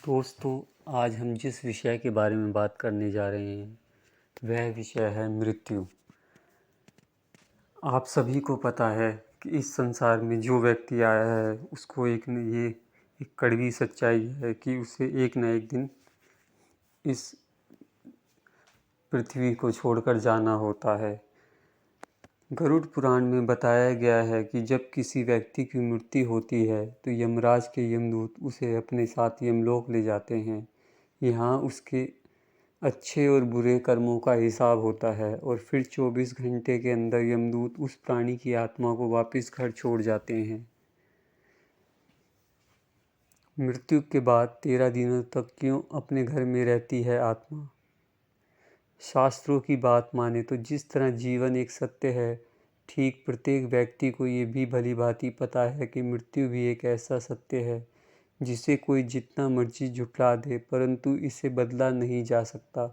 दोस्तों, आज हम जिस विषय के बारे में बात करने जा रहे हैं वह विषय है मृत्यु। आप सभी को पता है कि इस संसार में जो व्यक्ति आया है उसको एक कड़वी सच्चाई है कि उसे एक न एक दिन इस पृथ्वी को छोड़कर जाना होता है। गरुड़ पुराण में बताया गया है कि जब किसी व्यक्ति की मृत्यु होती है तो यमराज के यमदूत उसे अपने साथ यमलोक ले जाते हैं। यहाँ उसके अच्छे और बुरे कर्मों का हिसाब होता है और फिर 24 घंटे के अंदर यमदूत उस प्राणी की आत्मा को वापस घर छोड़ जाते हैं। मृत्यु के बाद 13 दिनों तक क्यों अपने घर में रहती है आत्मा? शास्त्रों की बात माने तो जिस तरह जीवन एक सत्य है, ठीक प्रत्येक व्यक्ति को ये भी भली भांति पता है कि मृत्यु भी एक ऐसा सत्य है जिसे कोई जितना मर्जी झुठला दे परंतु इसे बदला नहीं जा सकता।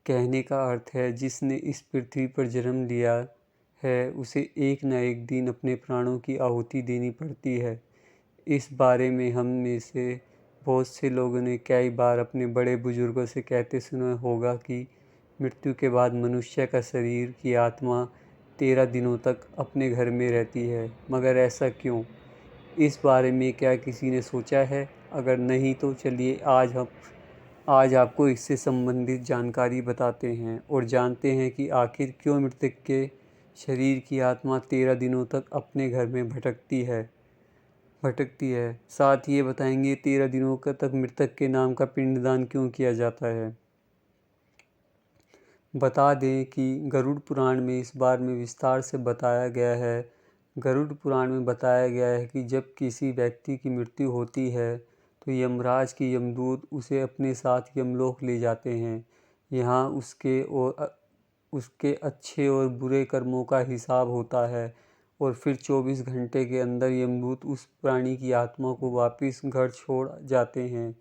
कहने का अर्थ है जिसने इस पृथ्वी पर जन्म लिया है उसे एक न एक दिन अपने प्राणों की आहुति देनी पड़ती है। इस बारे में हम में से बहुत से लोगों ने कई बार अपने बड़े बुजुर्गों से कहते सुना होगा कि मृत्यु के बाद मनुष्य का शरीर की आत्मा 13 दिनों तक अपने घर में रहती है। मगर ऐसा क्यों? इस बारे में क्या किसी ने सोचा है? अगर नहीं तो चलिए आज आपको इससे संबंधित जानकारी बताते हैं और जानते हैं कि आखिर क्यों मृतक के शरीर की आत्मा 13 दिनों तक अपने घर में भटकती है। साथ ही ये बताएंगे 13 दिनों तक मृतक के नाम का पिंडदान क्यों किया जाता है। बता दें कि गरुड़ पुराण में इस बारे में विस्तार से बताया गया है। गरुड़ पुराण में बताया गया है कि जब किसी व्यक्ति की मृत्यु होती है तो यमराज के यमदूत उसे अपने साथ यमलोक ले जाते हैं। यहाँ उसके अच्छे और बुरे कर्मों का हिसाब होता है और फिर 24 घंटे के अंदर यमदूत उस प्राणी की आत्मा को वापस घर छोड़ जाते हैं।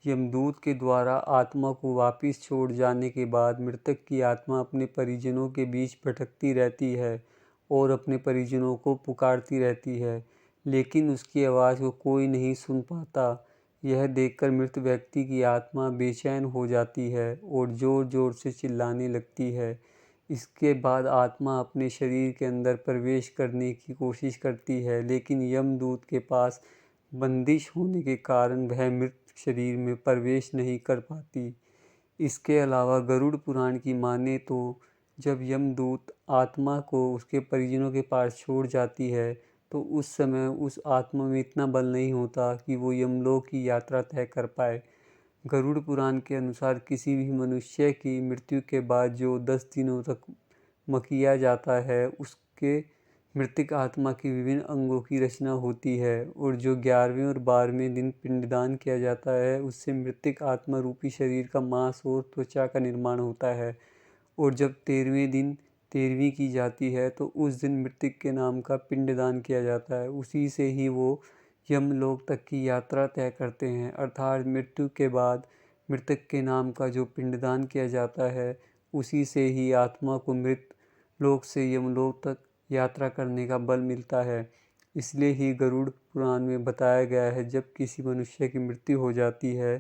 यमदूत के द्वारा आत्मा को वापस छोड़ जाने के बाद मृतक की आत्मा अपने परिजनों के बीच भटकती रहती है और अपने परिजनों को पुकारती रहती है, लेकिन उसकी आवाज़ को कोई नहीं सुन पाता। यह देखकर मृत व्यक्ति की आत्मा बेचैन हो जाती है और ज़ोर ज़ोर से चिल्लाने लगती है। इसके बाद आत्मा अपने शरीर के अंदर प्रवेश करने की कोशिश करती है, लेकिन यमदूत के पास बंदिश होने के कारण वह मृत शरीर में प्रवेश नहीं कर पाती। इसके अलावा गरुड़ पुराण की माने तो जब यमदूत आत्मा को उसके परिजनों के पास छोड़ जाती है तो उस समय उस आत्मा में इतना बल नहीं होता कि वो यमलोक की यात्रा तय कर पाए। गरुड़ पुराण के अनुसार किसी भी मनुष्य की मृत्यु के बाद जो 10 दिनों तक मकिया जाता है उसके मृतक आत्मा की विभिन्न अंगों की रचना होती है और जो 11वें और 12वें दिन पिंडदान किया जाता है उससे मृतक आत्मा रूपी शरीर का मांस और त्वचा का निर्माण होता है। और जब 13वें दिन 13वीं की जाती है तो उस दिन मृतक के नाम का पिंडदान किया जाता है। उसी से ही वो यमलोक तक की यात्रा तय करते हैं। अर्थात मृत्यु के बाद मृतक के नाम का जो पिंडदान किया जाता है उसी से ही आत्मा को मृत लोक से यमलोक तक यात्रा करने का बल मिलता है। इसलिए ही गरुड़ पुराण में बताया गया है जब किसी मनुष्य की मृत्यु हो जाती है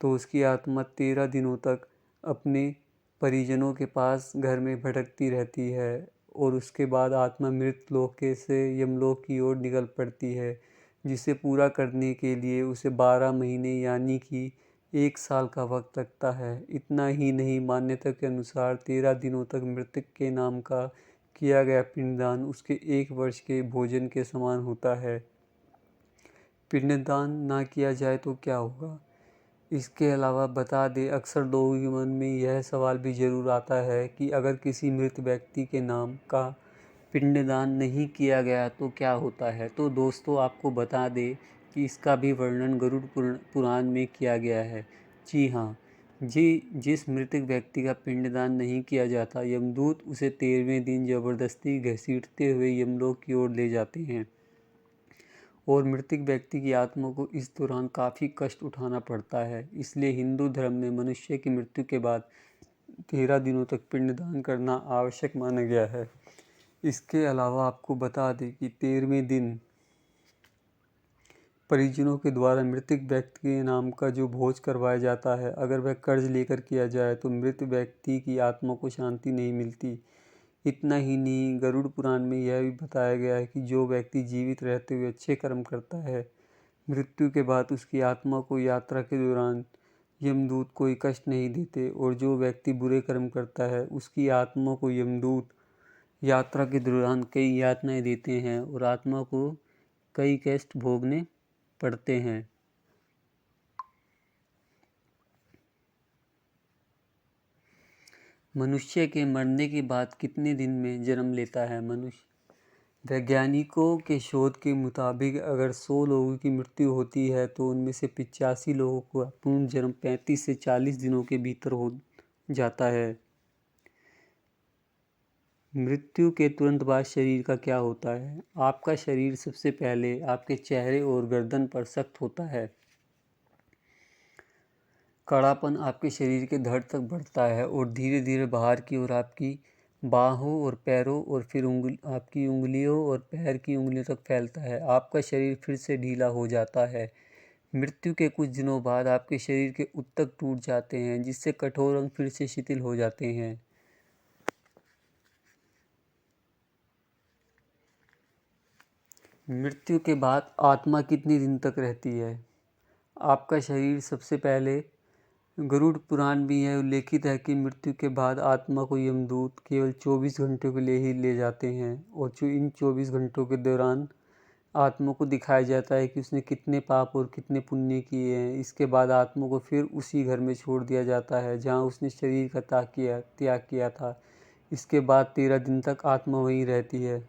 तो उसकी आत्मा 13 दिनों तक अपने परिजनों के पास घर में भटकती रहती है और उसके बाद आत्मा मृत लोक से यमलोक की ओर निकल पड़ती है, जिसे पूरा करने के लिए उसे 12 महीने यानी कि 1 साल का वक्त लगता है। इतना ही नहीं, मान्यता के अनुसार 13 दिनों तक मृतक के नाम का किया गया पिंडदान उसके 1 वर्ष के भोजन के समान होता है। पिंडदान ना किया जाए तो क्या होगा? इसके अलावा बता दें, अक्सर लोगों के मन में यह सवाल भी ज़रूर आता है कि अगर किसी मृत व्यक्ति के नाम का पिंडदान नहीं किया गया तो क्या होता है। तो दोस्तों, आपको बता दें कि इसका भी वर्णन गरुड़ पुराण में किया गया है। जी हाँ, जिस मृतक व्यक्ति का पिंडदान नहीं किया जाता, यमदूत उसे 13वें दिन जबरदस्ती घसीटते हुए यमलोक की ओर ले जाते हैं और मृतक व्यक्ति की आत्मा को इस दौरान काफ़ी कष्ट उठाना पड़ता है। इसलिए हिंदू धर्म में मनुष्य की मृत्यु के बाद 13 दिनों तक पिंडदान करना आवश्यक माना गया है। इसके अलावा आपको बता दें कि 13वें दिन परिजनों के द्वारा मृतक व्यक्ति के नाम का जो भोज करवाया जाता है, अगर वह कर्ज लेकर किया जाए तो मृत व्यक्ति की आत्मा को शांति नहीं मिलती। इतना ही नहीं, गरुड़ पुराण में यह भी बताया गया है कि जो व्यक्ति जीवित रहते हुए अच्छे कर्म करता है, मृत्यु के बाद उसकी आत्मा को यात्रा के दौरान यमदूत कोई कष्ट नहीं देते, और जो व्यक्ति बुरे कर्म करता है उसकी आत्मा को यमदूत यात्रा के दौरान कई यातनाएं देते हैं और आत्मा को कई कष्ट भोगने पड़ते हैं। मनुष्य के मरने के बाद कितने दिन में जन्म लेता है मनुष्य? वैज्ञानिकों के शोध के मुताबिक अगर 100 लोगों की मृत्यु होती है तो उनमें से 85 लोगों का पूर्ण जन्म 35 से 40 दिनों के भीतर हो जाता है। मृत्यु के तुरंत बाद शरीर का क्या होता है? आपका शरीर सबसे पहले आपके चेहरे और गर्दन पर सख्त होता है। कड़ापन आपके शरीर के धड़ तक बढ़ता है और धीरे धीरे बाहर की ओर आपकी बाहों और पैरों और फिर आपकी उंगलियों और पैर की उंगलियों तक फैलता है। आपका शरीर फिर से ढीला हो जाता है। मृत्यु के कुछ दिनों बाद आपके शरीर के ऊतक टूट जाते हैं, जिससे कठोर अंग फिर से शिथिल हो जाते हैं। मृत्यु के बाद आत्मा कितने दिन तक रहती है? आपका शरीर सबसे पहले गरुड़ पुराण में यह उल्लेखित है कि मृत्यु के बाद आत्मा को यमदूत केवल 24 घंटों के लिए ही ले जाते हैं, और जो इन 24 घंटों के दौरान आत्मा को दिखाया जाता है कि उसने कितने पाप और कितने पुण्य किए हैं। इसके बाद आत्मा को फिर उसी घर में छोड़ दिया जाता है जहाँ उसने शरीर का त्याग किया था। इसके बाद 13 दिन तक आत्मा वहीं रहती है।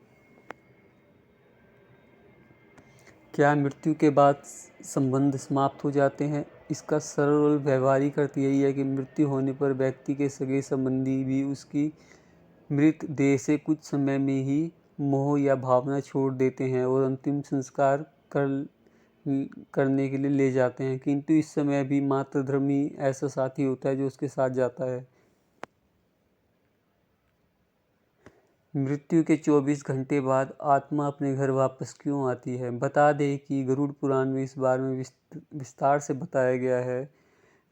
क्या मृत्यु के बाद संबंध समाप्त हो जाते हैं? इसका सरल और व्यवहारिक अर्थ यही है कि मृत्यु होने पर व्यक्ति के सगे संबंधी भी उसकी मृत देह से कुछ समय में ही मोह या भावना छोड़ देते हैं और अंतिम संस्कार करने के लिए ले जाते हैं, किंतु इस समय भी मात्र धर्म ही ऐसा साथी होता है जो उसके साथ जाता है। मृत्यु के 24 घंटे बाद आत्मा अपने घर वापस क्यों आती है? बता दें कि गरुड़ पुराण में इस बारे में विस्तार से बताया गया है।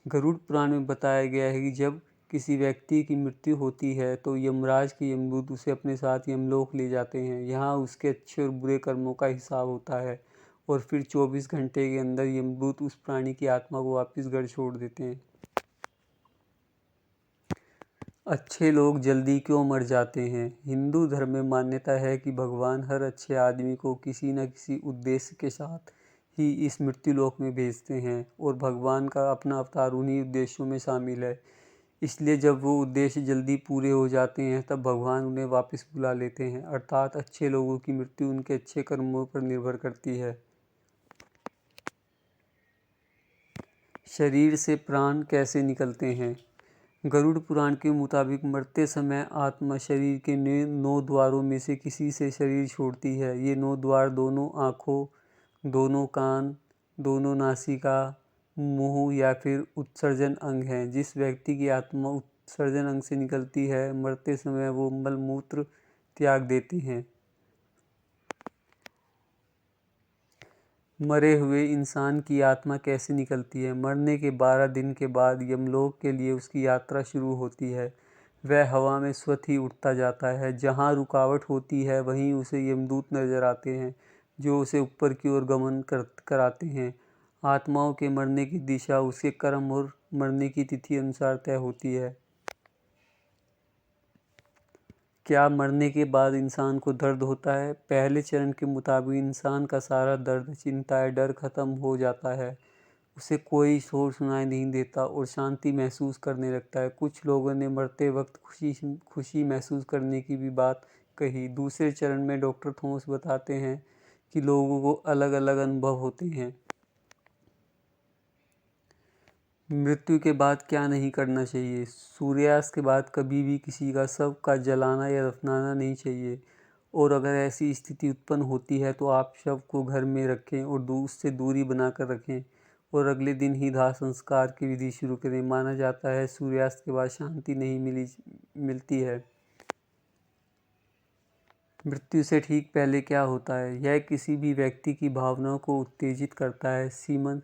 गरुड़ पुराण में बताया गया है कि जब किसी व्यक्ति की मृत्यु होती है तो यमराज के यमदूत उसे अपने साथ यमलोक ले जाते हैं। यहाँ उसके अच्छे और बुरे कर्मों का हिसाब होता है और फिर 24 घंटे के अंदर यमदूत उस प्राणी की आत्मा को वापस घर छोड़ देते हैं। अच्छे लोग जल्दी क्यों मर जाते हैं? हिंदू धर्म में मान्यता है कि भगवान हर अच्छे आदमी को किसी न किसी उद्देश्य के साथ ही इस मृत्यु लोक में भेजते हैं और भगवान का अपना अवतार उन्हीं उद्देश्यों में शामिल है। इसलिए जब वो उद्देश्य जल्दी पूरे हो जाते हैं तब भगवान उन्हें वापस बुला लेते हैं। अर्थात अच्छे लोगों की मृत्यु उनके अच्छे कर्मों पर निर्भर करती है। शरीर से प्राण कैसे निकलते हैं? गरुड़ पुराण के मुताबिक मरते समय आत्मा शरीर के 9 द्वारों में से किसी से शरीर छोड़ती है। ये 9 द्वार दोनों आँखों, दोनों कान, दोनों नासिका, मुंह या फिर उत्सर्जन अंग हैं। जिस व्यक्ति की आत्मा उत्सर्जन अंग से निकलती है, मरते समय वो मल मूत्र त्याग देती हैं। मरे हुए इंसान की आत्मा कैसे निकलती है? मरने के 12 दिन के बाद यमलोक के लिए उसकी यात्रा शुरू होती है। वह हवा में स्वतः ही उड़ता जाता है। जहाँ रुकावट होती है वहीं उसे यमदूत नजर आते हैं जो उसे ऊपर की ओर गमन कराते हैं। आत्माओं के मरने की दिशा उसके कर्म और मरने की तिथि अनुसार तय होती है। क्या मरने के बाद इंसान को दर्द होता है? पहले चरण के मुताबिक इंसान का सारा दर्द, चिंता, डर खत्म हो जाता है। उसे कोई शोर सुनाई नहीं देता और शांति महसूस करने लगता है। कुछ लोगों ने मरते वक्त खुशी महसूस करने की भी बात कही। दूसरे चरण में डॉक्टर थॉमस बताते हैं कि लोगों को अलग अलग अनुभव होते हैं। मृत्यु के बाद क्या नहीं करना चाहिए? सूर्यास्त के बाद कभी भी किसी का शव का जलाना या दफनाना नहीं चाहिए, और अगर ऐसी स्थिति उत्पन्न होती है तो आप शव को घर में रखें और उससे दूरी बनाकर रखें और अगले दिन ही दाह संस्कार की विधि शुरू करें। माना जाता है सूर्यास्त के बाद शांति नहीं मिलती है। मृत्यु से ठीक पहले क्या होता है? यह किसी भी व्यक्ति की भावनाओं को उत्तेजित करता है। सीमन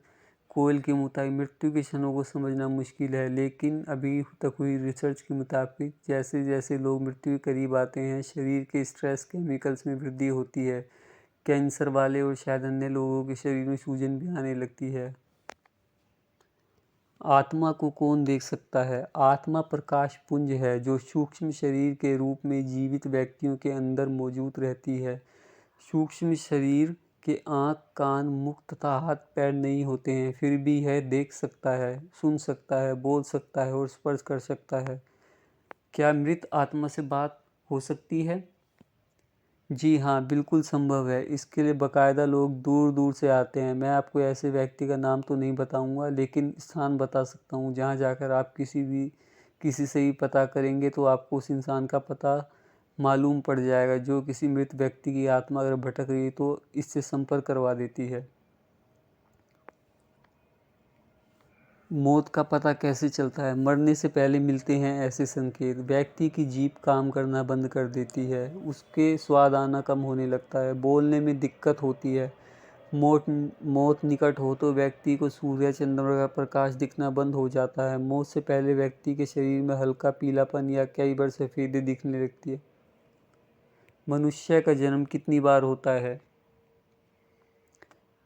कोयल के मुताबिक मृत्यु के क्षणों को समझना मुश्किल है, लेकिन अभी तक हुई रिसर्च के मुताबिक जैसे जैसे लोग मृत्यु के करीब आते हैं, शरीर के स्ट्रेस केमिकल्स में वृद्धि होती है। कैंसर वाले और शायद अन्य लोगों के शरीर में सूजन भी आने लगती है। आत्मा को कौन देख सकता है? आत्मा प्रकाश पुंज है जो सूक्ष्म शरीर के रूप में जीवित व्यक्तियों के अंदर मौजूद रहती है। सूक्ष्म शरीर के आँख, कान, मुख तथा हाथ पैर नहीं होते हैं, फिर भी यह देख सकता है, सुन सकता है, बोल सकता है और स्पर्श कर सकता है। क्या मृत आत्मा से बात हो सकती है? जी हाँ, बिल्कुल संभव है। इसके लिए बाकायदा लोग दूर दूर से आते हैं। मैं आपको ऐसे व्यक्ति का नाम तो नहीं बताऊंगा, लेकिन स्थान बता सकता हूँ जहाँ जाकर आप किसी से भी पता करेंगे तो आपको उस इंसान का पता मालूम पड़ जाएगा। जो किसी मृत व्यक्ति की आत्मा अगर भटक रही है तो इससे संपर्क करवा देती है। मौत का पता कैसे चलता है? मरने से पहले मिलते हैं ऐसे संकेत। व्यक्ति की जीभ काम करना बंद कर देती है, उसके स्वाद आना कम होने लगता है, बोलने में दिक्कत होती है। मौत निकट हो तो व्यक्ति को सूर्य चंद्रमा का प्रकाश दिखना बंद हो जाता है। मौत से पहले व्यक्ति के शरीर में हल्का पीलापन या कई बार सफ़ेदी दिखने लगती है। मनुष्य का जन्म कितनी बार होता है?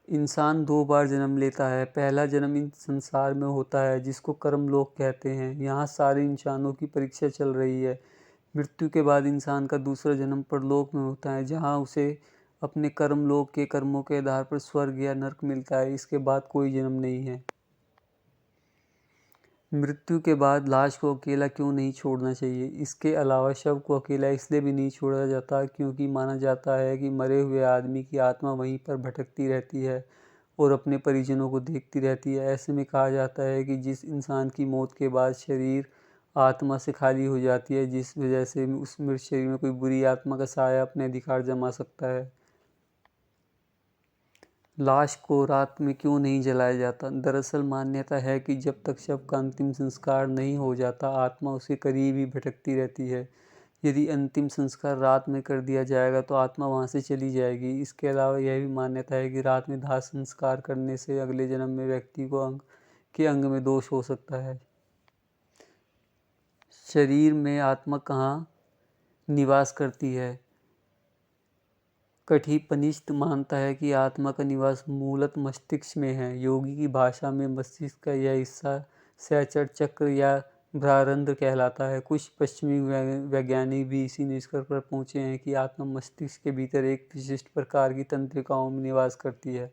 इंसान 2 बार जन्म लेता है। पहला जन्म इस संसार में होता है जिसको कर्मलोक कहते हैं। यहाँ सारे इंसानों की परीक्षा चल रही है। मृत्यु के बाद इंसान का दूसरा जन्म परलोक में होता है, जहाँ उसे अपने कर्मलोक के कर्मों के आधार पर स्वर्ग या नर्क मिलता है। इसके बाद कोई जन्म नहीं है। मृत्यु के बाद लाश को अकेला क्यों नहीं छोड़ना चाहिए? इसके अलावा शव को अकेला इसलिए भी नहीं छोड़ा जाता क्योंकि माना जाता है कि मरे हुए आदमी की आत्मा वहीं पर भटकती रहती है और अपने परिजनों को देखती रहती है। ऐसे में कहा जाता है कि जिस इंसान की मौत के बाद शरीर आत्मा से खाली हो जाती है, जिस वजह से उस मृत शरीर में कोई बुरी आत्मा का साया अपने अधिकार जमा सकता है। लाश को रात में क्यों नहीं जलाया जाता? दरअसल मान्यता है कि जब तक शव का अंतिम संस्कार नहीं हो जाता, आत्मा उसके करीब ही भटकती रहती है। यदि अंतिम संस्कार रात में कर दिया जाएगा तो आत्मा वहाँ से चली जाएगी। इसके अलावा यह भी मान्यता है कि रात में दाह संस्कार करने से अगले जन्म में व्यक्ति को अंग में दोष हो सकता है। शरीर में आत्मा कहाँ निवास करती है? कठिपनिषद मानता है कि आत्मा का निवास मूलतः मस्तिष्क में है। योगी की भाषा में मस्तिष्क का यह हिस्सा सहचर चक्र या भ्रारंध्र कहलाता है। कुछ पश्चिमी वैज्ञानिक भी इसी निष्कर्ष पर पहुंचे हैं कि आत्मा मस्तिष्क के भीतर एक विशिष्ट प्रकार की तंत्रिकाओं में निवास करती है।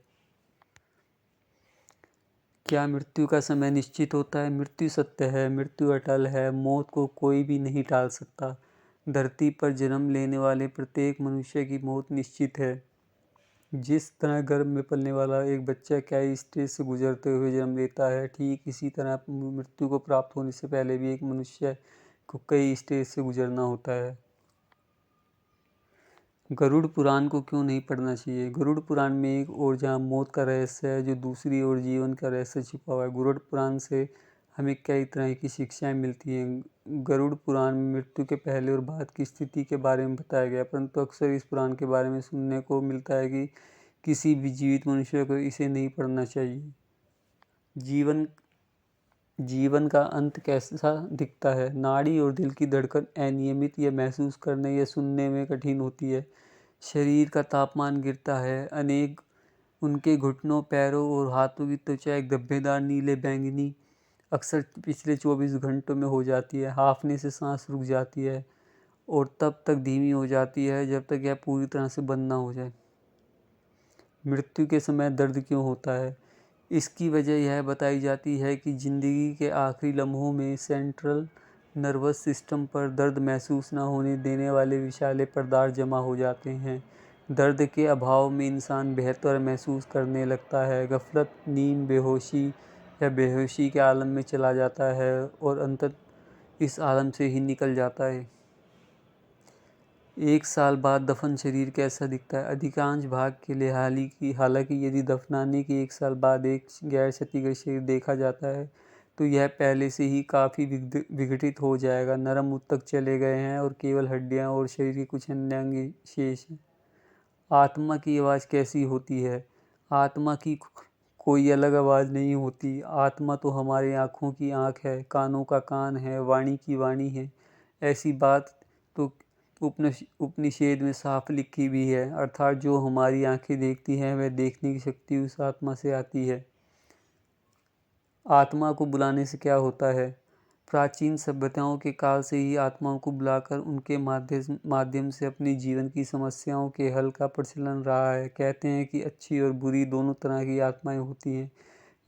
क्या मृत्यु का समय निश्चित होता है? मृत्यु सत्य है, मृत्यु अटल है, मौत को कोई भी नहीं टाल सकता। धरती पर जन्म लेने वाले प्रत्येक मनुष्य की मौत निश्चित है। जिस तरह गर्भ में पलने वाला एक बच्चा कई स्टेज से गुजरते हुए जन्म लेता है, ठीक इसी तरह मृत्यु को प्राप्त होने से पहले भी एक मनुष्य को कई स्टेज से गुजरना होता है। गरुड़ पुराण को क्यों नहीं पढ़ना चाहिए? गरुड़ पुराण में एक ओर जहाँ मौत का रहस्य है, जो दूसरी ओर जीवन का रहस्य छिपा हुआ है। गरुड़ पुराण से हमें कई तरह की शिक्षाएं मिलती हैं। गरुड़ पुराण में मृत्यु के पहले और बाद की स्थिति के बारे में बताया गया, परंतु अक्सर इस पुराण के बारे में सुनने को मिलता है कि किसी भी जीवित मनुष्य को इसे नहीं पढ़ना चाहिए। जीवन का अंत कैसा दिखता है? नाड़ी और दिल की धड़कन अनियमित या महसूस करने या सुनने में कठिन होती है। शरीर का तापमान गिरता है। उनके घुटनों, पैरों और हाथों की त्वचा एक धब्बेदार नीले बैंगनी अक्सर पिछले 24 घंटों में हो जाती है। हांफने से सांस रुक जाती है और तब तक धीमी हो जाती है जब तक यह पूरी तरह से बंद ना हो जाए। मृत्यु के समय दर्द क्यों होता है? इसकी वजह यह बताई जाती है कि ज़िंदगी के आखिरी लम्हों में सेंट्रल नर्वस सिस्टम पर दर्द महसूस न होने देने वाले विषैले पदार्थ जमा हो जाते हैं। दर्द के अभाव में इंसान बेहतर महसूस करने लगता है, गफलत, नींद, बेहोशी या बेहोशी के आलम में चला जाता है और अंततः इस आलम से ही निकल जाता है। 1 साल बाद दफन शरीर कैसा दिखता है? अधिकांश भाग के लिए हालांकि यदि दफनाने के 1 साल बाद एक गैर क्षतिग्रस्त शरीर देखा जाता है तो यह पहले से ही काफ़ी विघटित हो जाएगा। नरम ऊतक चले गए हैं और केवल हड्डियां और शरीर के कुछ अन्य अंग शेष हैं। आत्मा की आवाज़ कैसी होती है? आत्मा की कोई अलग आवाज़ नहीं होती। आत्मा तो हमारी आँखों की आँख है, कानों का कान है, वाणी की वाणी है। ऐसी बात तो उपनिषद में साफ लिखी भी है, अर्थात जो हमारी आंखें देखती हैं वह देखने की शक्ति उस आत्मा से आती है। आत्मा को बुलाने से क्या होता है? प्राचीन सभ्यताओं के काल से ही आत्माओं को बुलाकर उनके माध्यम से अपने जीवन की समस्याओं के हल का प्रचलन रहा है। कहते हैं कि अच्छी और बुरी दोनों तरह की आत्माएं होती हैं,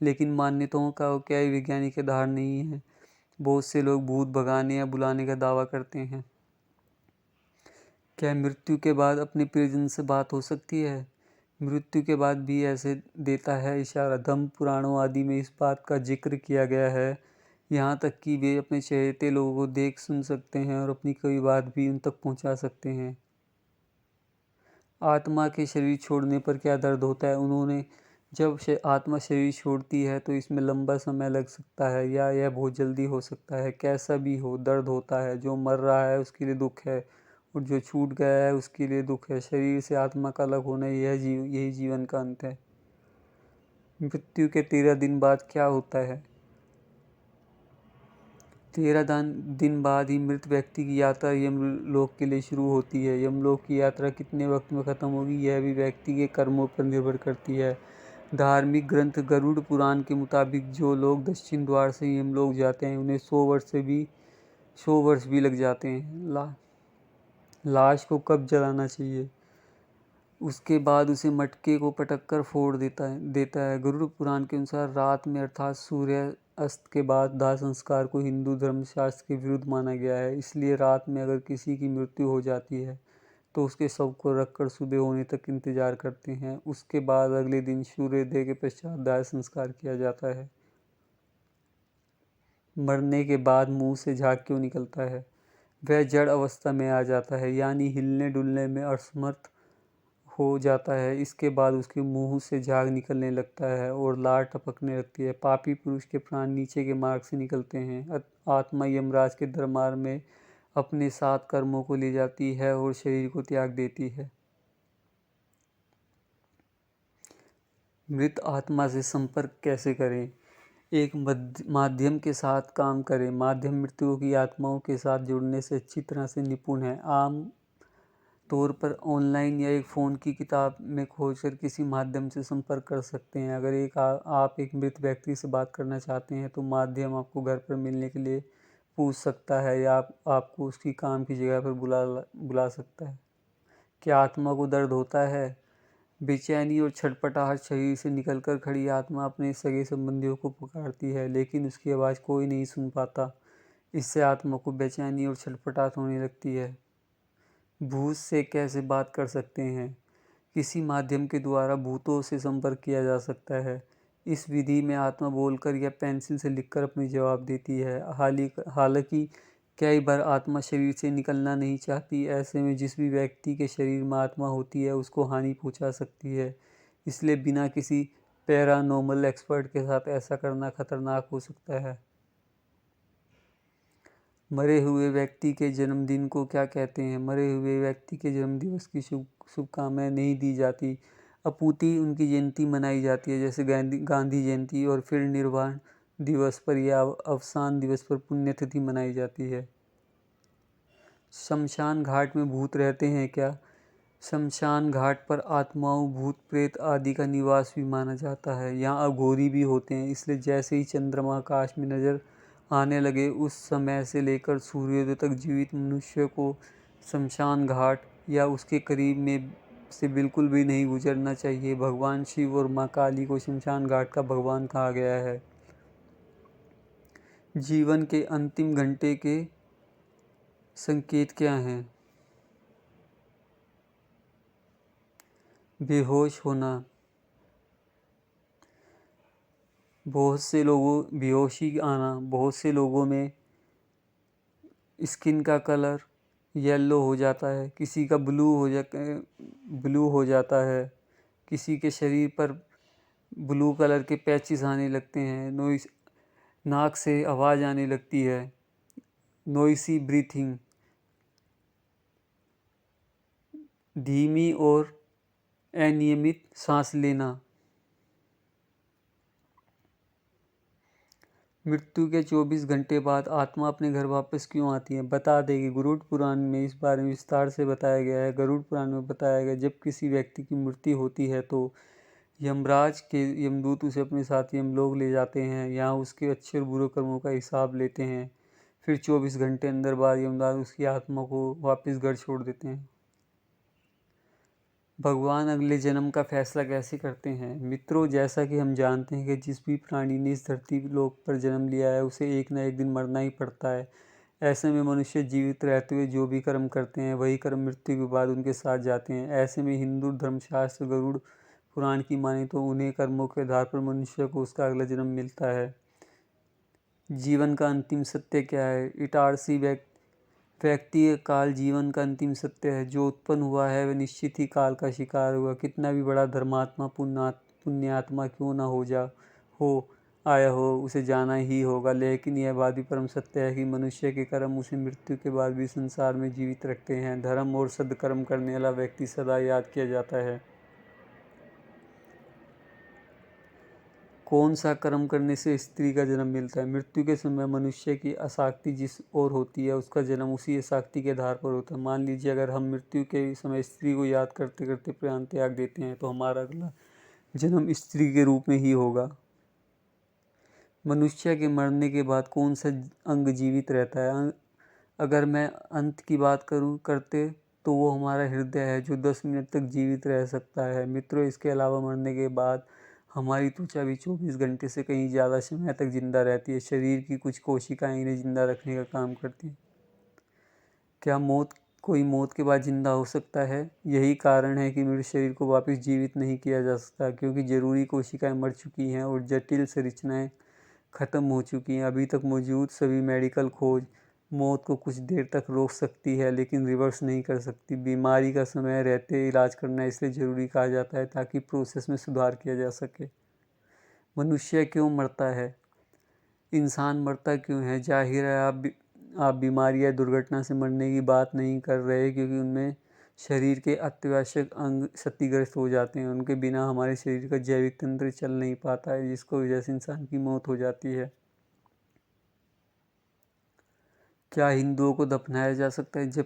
लेकिन मान्यताओं का कोई वैज्ञानिक आधार नहीं है। बहुत से लोग भूत भगाने या बुलाने का दावा करते हैं। क्या मृत्यु के बाद अपने प्रियजन से बात हो सकती है? मृत्यु के बाद भी ऐसे देता है इशारा। धम्म पुराणों आदि में इस बात का जिक्र किया गया है, यहाँ तक कि वे अपने चहेते लोगों को देख सुन सकते हैं और अपनी कोई बात भी उन तक पहुँचा सकते हैं। आत्मा के शरीर छोड़ने पर क्या दर्द होता है? जब आत्मा शरीर छोड़ती है तो इसमें लंबा समय लग सकता है या यह बहुत जल्दी हो सकता है। कैसा भी हो, दर्द होता है। जो मर रहा है उसके लिए दुख है और जो छूट गया है उसके लिए दुख है। शरीर से आत्मा का अलग होना यही जीवन का अंत है। मृत्यु के 13 दिन बाद क्या होता है? 13 दिन बाद ही मृत व्यक्ति की यात्रा यमलोक के लिए शुरू होती है। यमलोक की यात्रा कितने वक्त में खत्म होगी यह भी व्यक्ति के कर्मों पर निर्भर करती है। धार्मिक ग्रंथ गरुड़ पुराण के मुताबिक जो लोग दक्षिण द्वार से यमलोक जाते हैं उन्हें 100 वर्ष भी लग जाते हैं। लाश को कब जलाना चाहिए? उसके बाद उसे मटके को पटक कर फोड़ देता है। गरुड़ पुराण के अनुसार रात में अर्थात सूर्य अस्त के बाद दाह संस्कार को हिंदू धर्मशास्त्र के विरुद्ध माना गया है। इसलिए रात में अगर किसी की मृत्यु हो जाती है तो उसके शव को रखकर सुबह होने तक इंतजार करते हैं। उसके बाद अगले दिन सूर्योदय के पश्चात दाह संस्कार किया जाता है। मरने के बाद मुंह से झाग क्यों निकलता है? वह जड़ अवस्था में आ जाता है, यानी हिलने डुलने में असमर्थ हो जाता है। इसके बाद उसके मुंह से झाग निकलने लगता है और लार टपकने लगती है। पापी पुरुष के प्राण नीचे के मार्ग से निकलते हैं। आत्मा यमराज के दरबार में अपने 7 कर्मों को ले जाती है और शरीर को त्याग देती है। मृत आत्मा से संपर्क कैसे करें? एक माध्यम के साथ काम करें। माध्यम मृतकों की आत्माओं के साथ जुड़ने से अच्छी तरह से निपुण है। आम तौर पर ऑनलाइन या एक फ़ोन की किताब में खोजकर किसी माध्यम से संपर्क कर सकते हैं। अगर आप एक मृत व्यक्ति से बात करना चाहते हैं तो माध्यम आपको घर पर मिलने के लिए पूछ सकता है या आपको उसकी काम की जगह पर बुला सकता है। क्या आत्मा को दर्द होता है? बेचैनी और छटपटाहट शरीर से निकलकर खड़ी आत्मा अपने सगे संबंधियों को पुकारती है, लेकिन उसकी आवाज़ कोई नहीं सुन पाता। इससे आत्मा को बेचैनी और छटपटाहट होने लगती है। भूत से कैसे बात कर सकते हैं? किसी माध्यम के द्वारा भूतों से संपर्क किया जा सकता है। इस विधि में आत्मा बोलकर या पेंसिल से लिखकर अपनी जवाब देती है। हालांकि कई बार आत्मा शरीर से निकलना नहीं चाहती। ऐसे में जिस भी व्यक्ति के शरीर में आत्मा होती है उसको हानि पहुंचा सकती है। इसलिए बिना किसी पैरानॉर्मल एक्सपर्ट के साथ ऐसा करना खतरनाक हो सकता है। मरे हुए व्यक्ति के जन्मदिन को क्या कहते हैं? मरे हुए व्यक्ति के जन्मदिवस की शुभकामनाएं नहीं दी जाती, अपितु उनकी जयंती मनाई जाती है, जैसे गांधी जयंती, और फिर निर्वाण दिवस पर या अवसान दिवस पर पुण्यतिथि मनाई जाती है। शमशान घाट में भूत रहते हैं क्या? शमशान घाट पर आत्माओं, भूत प्रेत आदि का निवास भी माना जाता है। यहाँ अघोरी भी होते हैं। इसलिए जैसे ही चंद्रमा आकाश में नजर आने लगे उस समय से लेकर सूर्योदय तक जीवित मनुष्य को शमशान घाट या उसके करीब में से बिल्कुल भी नहीं गुजरना चाहिए। भगवान शिव और माँ काली को शमशान घाट का भगवान कहा गया है। जीवन के अंतिम घंटे के संकेत क्या हैं? बेहोश होना। बेहोशी आना। बहुत से लोगों में स्किन का कलर येलो हो जाता है, किसी का ब्लू हो जाता है, किसी के शरीर पर ब्लू कलर के पैचेस आने लगते हैं। नाक से आवाज़ आने लगती है, नॉइसी ब्रीथिंग, धीमी और अनियमित सांस लेना। मृत्यु के 24 घंटे बाद आत्मा अपने घर वापस क्यों आती है? बता देगी। गरुड़ पुराण में इस बारे में विस्तार से बताया गया है। गरुड़ पुराण में बताया गया, जब किसी व्यक्ति की मृत्यु होती है तो यमराज के यमदूत उसे अपने साथ यमलोक ले जाते हैं। यहाँ उसके अच्छे और बुरे कर्मों का हिसाब लेते हैं। फिर 24 घंटे अंदर बाद यमराज उसकी आत्मा को वापस घर छोड़ देते हैं। भगवान अगले जन्म का फैसला कैसे करते हैं? मित्रों, जैसा कि हम जानते हैं कि जिस भी प्राणी ने इस धरती लोक पर जन्म लिया है उसे एक न एक दिन मरना ही पड़ता है। ऐसे में मनुष्य जीवित रहते हुए जो भी कर्म करते हैं वही कर्म मृत्यु के बाद उनके साथ जाते हैं। ऐसे में हिंदू धर्मशास्त्र गरुड़ पुराण की माने तो उन्हें कर्मों के आधार पर मनुष्य को उसका अगला जन्म मिलता है। जीवन का अंतिम सत्य क्या है? इटारसी व्यक्ति काल जीवन का अंतिम सत्य है। जो उत्पन्न हुआ है वह निश्चित ही काल का शिकार हुआ। कितना भी बड़ा धर्मात्मा पुण्यात्मा क्यों ना आया हो उसे जाना ही होगा। लेकिन यह बात भी परम सत्य है कि मनुष्य के कर्म उसे मृत्यु के बाद भी संसार में जीवित रखते हैं। धर्म और सद्कर्म करने वाला व्यक्ति सदा याद किया जाता है। कौन सा कर्म करने से स्त्री का जन्म मिलता है? मृत्यु के समय मनुष्य की आसक्ति जिस ओर होती है उसका जन्म उसी आसक्ति के आधार पर होता है। मान लीजिए अगर हम मृत्यु के समय स्त्री को याद करते करते प्राण त्याग देते हैं तो हमारा अगला जन्म स्त्री के रूप में ही होगा। मनुष्य के मरने के बाद कौन सा अंग जीवित रहता है? अगर मैं अंत की बात करते तो वो हमारा हृदय है जो 10 मिनट तक जीवित रह सकता है। मित्रों, इसके अलावा मरने के बाद हमारी त्वचा भी 24 घंटे से कहीं ज़्यादा समय तक जिंदा रहती है। शरीर की कुछ कोशिकाएं इन्हें जिंदा रखने का काम करती हैं। क्या कोई मौत के बाद जिंदा हो सकता है? यही कारण है कि मृत शरीर को वापस जीवित नहीं किया जा सकता, क्योंकि जरूरी कोशिकाएं मर चुकी हैं और जटिल संरचनाएं खत्म हो चुकी हैं। अभी तक मौजूद सभी मेडिकल खोज मौत को कुछ देर तक रोक सकती है लेकिन रिवर्स नहीं कर सकती। बीमारी का समय रहते इलाज करना इसलिए ज़रूरी कहा जाता है ताकि प्रोसेस में सुधार किया जा सके। मनुष्य क्यों मरता है? इंसान मरता क्यों है? जाहिर है आप बीमारी या दुर्घटना से मरने की बात नहीं कर रहे, क्योंकि उनमें शरीर के अत्यावश्यक अंग क्षतिग्रस्त हो जाते हैं। उनके बिना हमारे शरीर का जैविक तंत्र चल नहीं पाता है, जिसको वजह से इंसान की मौत हो जाती है। क्या हिंदुओं को दफनाया जा सकता है? जब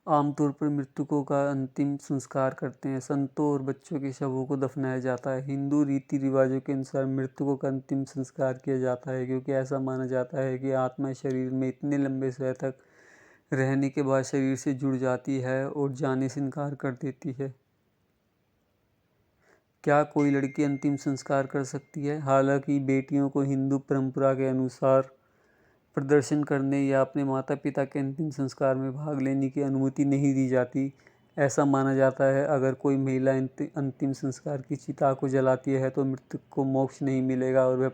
आमतौर पर मृतकों का अंतिम संस्कार करते हैं, संतों और बच्चों के शवों को दफनाया जाता है। हिंदू रीति रिवाजों के अनुसार मृतकों का अंतिम संस्कार किया जाता है, क्योंकि ऐसा माना जाता है कि आत्मा शरीर में इतने लंबे समय तक रहने के बाद शरीर से जुड़ जाती है और जाने से इनकार कर देती है। क्या कोई लड़की अंतिम संस्कार कर सकती है? हालांकि बेटियों को हिंदू परंपरा के अनुसार प्रदर्शन करने या अपने माता पिता के अंतिम संस्कार में भाग लेने की अनुमति नहीं दी जाती। ऐसा माना जाता है अगर कोई महिला अंतिम संस्कार की चिता को जलाती है तो मृतक को मोक्ष नहीं मिलेगा और वह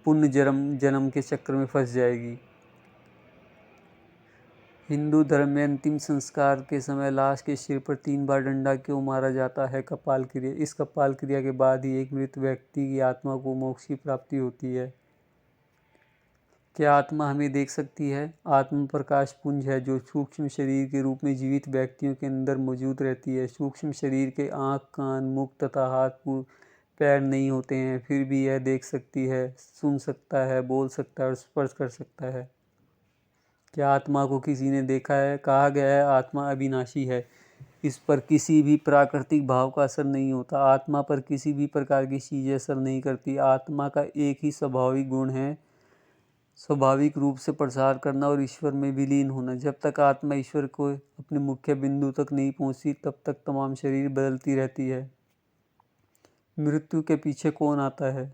पुण्य जन्म के चक्र में फंस जाएगी। हिंदू धर्म में अंतिम संस्कार के समय लाश के सिर पर 3 बार डंडा क्यों मारा जाता है? कपाल क्रिया। इस कपाल क्रिया के बाद ही एक मृत व्यक्ति की आत्मा को मोक्ष की प्राप्ति होती है। क्या आत्मा हमें देख सकती है? आत्मा प्रकाश पुंज है जो सूक्ष्म शरीर के रूप में जीवित व्यक्तियों के अंदर मौजूद रहती है। सूक्ष्म शरीर के आँख, कान, मुख तथा हाथ पैर नहीं होते हैं, फिर भी यह देख सकती है, सुन सकता है, बोल सकता है और स्पर्श कर सकता है। क्या आत्मा को किसी ने देखा है? कहा गया है आत्मा अविनाशी है, इस पर किसी भी प्राकृतिक भाव का असर नहीं होता। आत्मा पर किसी भी प्रकार की चीज़ें असर नहीं करती। आत्मा का एक ही स्वाभाविक गुण है, स्वाभाविक रूप से प्रसार करना और ईश्वर में विलीन होना। जब तक आत्मा ईश्वर को अपने मुख्य बिंदु तक नहीं पहुंचती तब तक तमाम शरीर बदलती रहती है। मृत्यु के पीछे कौन आता है?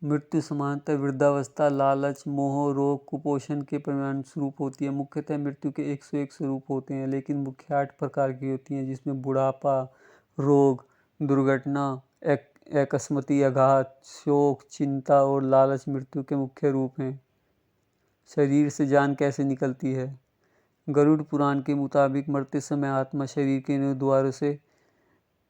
मृत्यु सामान्यतः वृद्धावस्था, लालच, मोह, रोग, कुपोषण के परिणाम स्वरूप होती है। मुख्यतः मृत्यु के 101 स्वरूप होते हैं, लेकिन मुख्य 8 प्रकार की होती हैं, जिसमें बुढ़ापा, रोग, दुर्घटना, अकस्माती आघात, शोक, चिंता और लालच मृत्यु के मुख्य रूप हैं। शरीर से जान कैसे निकलती है? गरुड़ पुराण के मुताबिक मरते समय आत्मा शरीर के 9 द्वारों से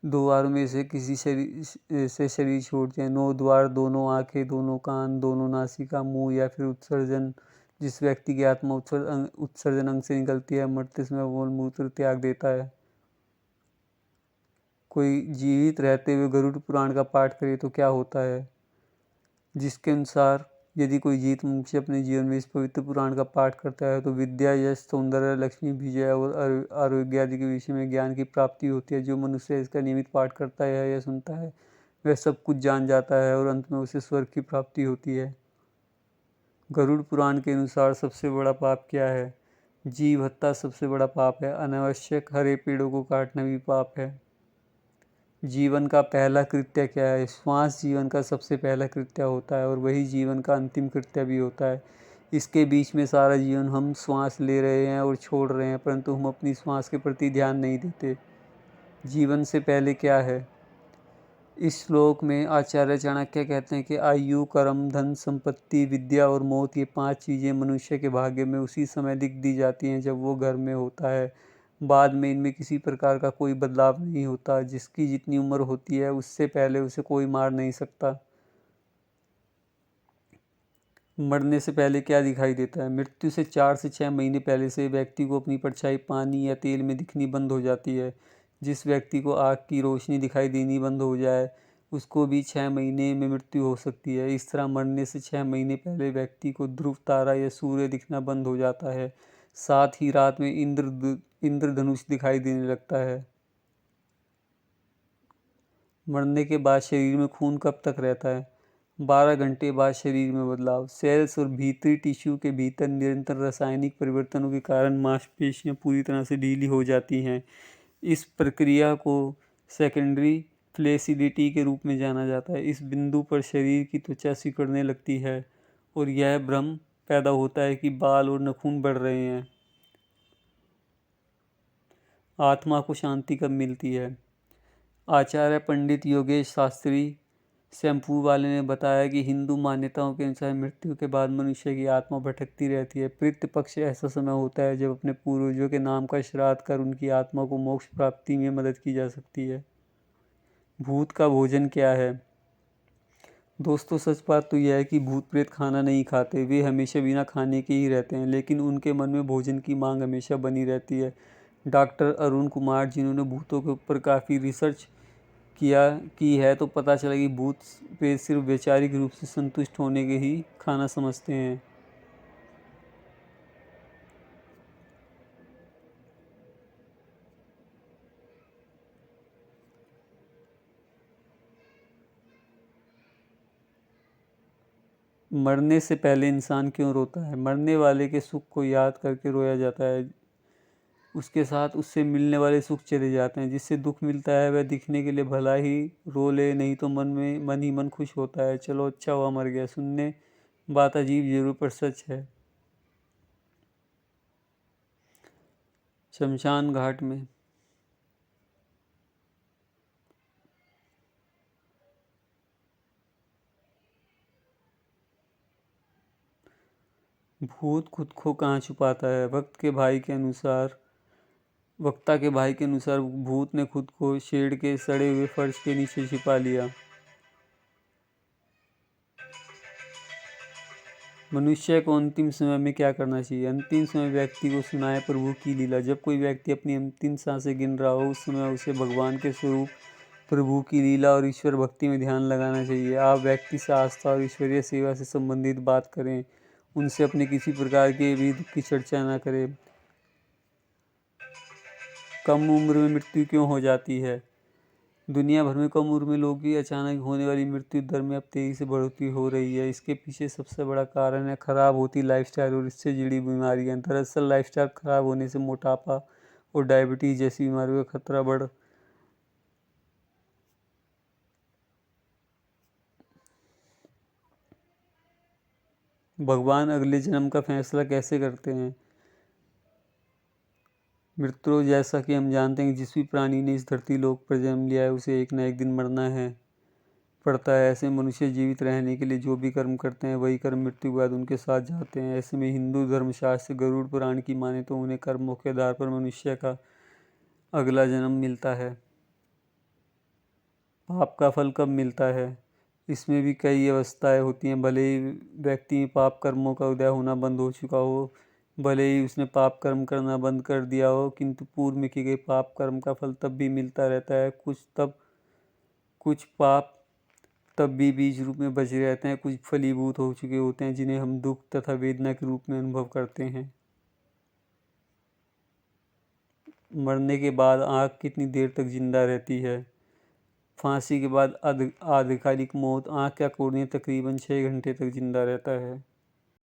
द्वारों में से किसी शरीर से शरीर छोड़ते हैं। 9 द्वार, दोनों आंखें, दोनों कान, दोनों नासिका, मुंह या फिर उत्सर्जन। जिस व्यक्ति की आत्मा उत्सर्जन अंग से निकलती है, मरते समय वो मूत्र त्याग देता है। कोई जीवित रहते हुए गरुड़ पुराण का पाठ करे तो क्या होता है? जिसके अनुसार यदि कोई जीवित मनुष्य अपने जीवन में इस पवित्र पुराण का पाठ करता है तो विद्या, यश, सौंदर्य, लक्ष्मी, विजय और आरोग्य आदि के विषय में ज्ञान की प्राप्ति होती है। जो मनुष्य इसका नियमित पाठ करता है या सुनता है वह सब कुछ जान जाता है और अंत में उसे स्वर्ग की प्राप्ति होती है। गरुड़ पुराण के अनुसार सबसे बड़ा पाप क्या है? जीव हत्या सबसे बड़ा पाप है। अनावश्यक हरे पेड़ों को काटना भी पाप है। जीवन का पहला कृत्य क्या है? श्वास जीवन का सबसे पहला कृत्य होता है और वही जीवन का अंतिम कृत्य भी होता है। इसके बीच में सारा जीवन हम श्वास ले रहे हैं और छोड़ रहे हैं, परंतु हम अपनी श्वास के प्रति ध्यान नहीं देते। जीवन से पहले क्या है? इस श्लोक में आचार्य चाणक्य कहते हैं कि आयु, कर्म, धन, संपत्ति, विद्या और मौत, ये 5 चीज़ें मनुष्य के भाग्य में उसी समय लिख दी जाती हैं जब वो घर में होता है। बाद में इनमें किसी प्रकार का कोई बदलाव नहीं होता। जिसकी जितनी उम्र होती है उससे पहले उसे कोई मार नहीं सकता। मरने से पहले क्या दिखाई देता है? मृत्यु से 4 से 6 महीने पहले से व्यक्ति को अपनी परछाई पानी या तेल में दिखनी बंद हो जाती है। जिस व्यक्ति को आग की रोशनी दिखाई देनी बंद हो जाए उसको भी 6 महीने में मृत्यु हो सकती है। इस तरह मरने से 6 महीने पहले व्यक्ति को ध्रुव तारा या सूर्य दिखना बंद हो जाता है। साथ ही रात में इंद्रधनुष दिखाई देने लगता है। मरने के बाद शरीर में खून कब तक रहता है? 12 घंटे बाद शरीर में बदलाव। सेल्स और भीतरी टिश्यू के भीतर निरंतर रासायनिक परिवर्तनों के कारण मांसपेशियां पूरी तरह से ढीली हो जाती हैं। इस प्रक्रिया को सेकेंडरी फ्लेसिडिटी के रूप में जाना जाता है। इस बिंदु पर शरीर की त्वचा सिकुड़ने लगती है और यह भ्रम पैदा होता है कि बाल और नाखून बढ़ रहे हैं। आत्मा को शांति कब मिलती है? आचार्य पंडित योगेश शास्त्री शैम्पू वाले ने बताया कि हिंदू मान्यताओं के अनुसार मृत्यु के बाद मनुष्य की आत्मा भटकती रहती है। पितृ पक्ष ऐसा समय होता है जब अपने पूर्वजों के नाम का श्राद्ध कर उनकी आत्मा को मोक्ष प्राप्ति में मदद की जा सकती है। भूत का भोजन क्या है? दोस्तों, सच बात तो यह है कि भूत प्रेत खाना नहीं खाते। वे हमेशा बिना खाने के ही रहते हैं, लेकिन उनके मन में भोजन की मांग हमेशा बनी रहती है। डॉक्टर अरुण कुमार, जिन्होंने भूतों के ऊपर काफ़ी रिसर्च की है, तो पता चला कि भूत प्रेत सिर्फ वैचारिक रूप से संतुष्ट होने के ही खाना समझते हैं। मरने से पहले इंसान क्यों रोता है? मरने वाले के सुख को याद करके रोया जाता है। उसके साथ उससे मिलने वाले सुख चले जाते हैं। जिससे दुख मिलता है वह दिखने के लिए भला ही रो ले, नहीं तो मन ही मन खुश होता है। चलो अच्छा हुआ मर गया। सुनने बात अजीब जरूर पर सच है। शमशान घाट में भूत खुद को कहाँ छुपाता है? वक्ता के भाई के अनुसार भूत ने खुद को शेड के सड़े हुए फर्श के नीचे छिपा लिया। मनुष्य को अंतिम समय में क्या करना चाहिए? अंतिम समय व्यक्ति को सुनाए प्रभु की लीला। जब कोई व्यक्ति अपनी अंतिम सांसें गिन रहा हो उस समय उसे भगवान के स्वरूप, प्रभु की लीला और ईश्वर भक्ति में ध्यान लगाना चाहिए। आप व्यक्ति से आस्था और ईश्वरीय सेवा से संबंधित बात करें, उनसे अपने किसी प्रकार के भी दुख की चर्चा न करें। कम उम्र में मृत्यु क्यों हो जाती है? दुनिया भर में कम उम्र में लोगों की अचानक होने वाली मृत्यु दर में अब तेजी से बढ़ोतरी हो रही है। इसके पीछे सबसे बड़ा कारण है खराब होती लाइफस्टाइल और इससे जुड़ी बीमारियां। दरअसल लाइफस्टाइल खराब होने से मोटापा और डायबिटीज जैसी बीमारियों का खतरा बढ़ भगवान अगले जन्म का फैसला कैसे करते हैं? मित्रों, जैसा कि हम जानते हैं कि जिस भी प्राणी ने इस धरती लोक पर जन्म लिया है उसे एक न एक दिन मरना है पड़ता है। ऐसे मनुष्य जीवित रहने के लिए जो भी कर्म करते हैं वही कर्म मृत्यु के बाद उनके साथ जाते हैं। ऐसे में हिंदू धर्मशास्त्र गरुड़ पुराण की माने तो उन्हें कर्मों के आधार पर मनुष्य का अगला जन्म मिलता है। पाप का फल कब मिलता है? इसमें भी कई अवस्थाएं होती हैं। भले ही व्यक्ति में पाप कर्मों का उदय होना बंद हो चुका हो, भले ही उसने पाप कर्म करना बंद कर दिया हो, किंतु पूर्व में किए गए पाप कर्म का फल तब भी मिलता रहता है। कुछ पाप तब भी बीज रूप में बचे रहते हैं, कुछ फलीभूत हो चुके होते हैं, जिन्हें हम दुख तथा वेदना के रूप में अनुभव करते हैं। मरने के बाद आँख कितनी देर तक जिंदा रहती है? फांसी के बाद आधिकारिक मौत आँख या कोड़ने तकरीबन 6 घंटे तक जिंदा रहता है।